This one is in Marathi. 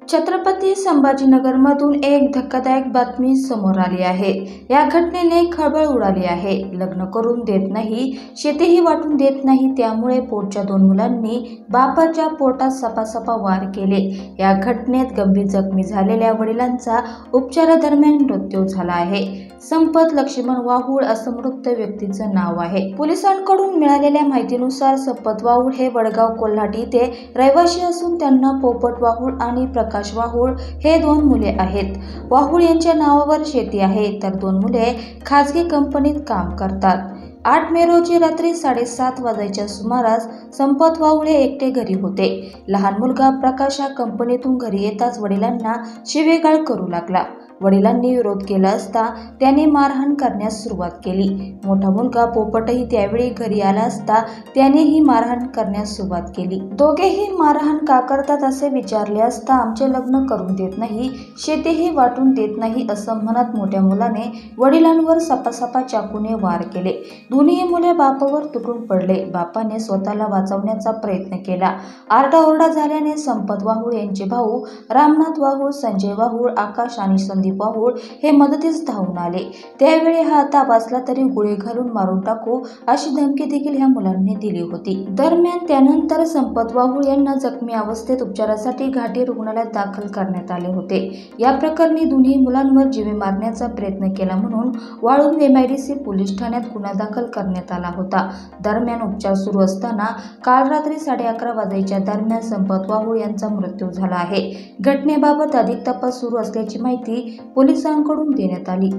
छत्रपती संभाजीनगरमधून एक धक्कादायक बातमी समोर आली आहे। या घटनेने खळबळ उडाली आहे। लग्न करून देत नाही, शेतीही वाटून देत नाही, त्यामुळे पोटच्या 2 मुलांनी बापाच्या पोटात सपासपा वार केले। या घटनेत गंभीर जखमी झालेल्या वडिलांचा उपचारादरम्यान मृत्यू झाला आहे। संपत लक्ष्मण वाहुळ असं मृत व्यक्तीचं नाव आहे। पोलिसांकडून मिळालेल्या माहितीनुसार संपत वाहुळ हे वडगाव कोल्हाटी येथे रहिवासी असून त्यांना पोपट वाहुळ आणि प्रकाश वाहुळ हे 2 मुले आहेत। वाहुळ यांच्या नावावर शेती आहे, तर 2 मुले खाजगी कंपनीत काम करतात। 8 मे रोजी रात्री 7:30 वाजायच्या सुमारास संपत वाहुळ हे एकटे घरी होते। लहान मुलगा प्रकाश हा कंपनीतून घरी येताच वडिलांना शिवीगाळ करू लागला। वडिलांनी विरोध केला असता त्याने मारहाण करण्यास सुरुवात केली। मोठा मुलगा पोपटही त्यावेळी घरी आला असता त्यानेही मारहाण करण्यास सुरुवात केली। दोघेही मारहाण का करतात असे विचारले असता आमचे लग्न करून देत नाही, शेतीही वाटून देत नाही असं म्हणत मोठ्या मुलाने वडिलांवर सपासपा चाकूने वार केले। दोन्ही मुले बापावर तुटून पडले। बापाने स्वतःला वाचवण्याचा प्रयत्न केला। आरडाओरडा झाल्याने संपत वाहुळ यांचे भाऊ रामनाथ वाहुळ, संजय वाहुळ, आकाश आणि संदीप वाहुळ हे मदतीस धावून आले। त्यावेळी हा आता वाचला तरी गोळी घालून मारून टाकू अशी धमकी देखील ह्या मुलांनी दिली होती। दरम्यान त्यानंतर संपत वाहुळ यांना जखमी अवस्थेत उपचारासाठी घाटी रुग्णालयात दाखल करण्यात आले होते। या प्रकरणी दोन्ही मुलांवर जीवे मारण्याचा प्रयत्न केला म्हणून वाळूंज MIDC पोलीस ठाण्यात गुन्हा दाखल करण्यात आला होता। दरम्यान उपचार सुरू असताना काल रात्री 11:30 वाजायच्या दरम्यान संपत वाहुळ यांचा मृत्यू झाला आहे। घटनेबाबत अधिक तपास सुरू असल्याची माहिती पोलिसांकडून देण्यात आली।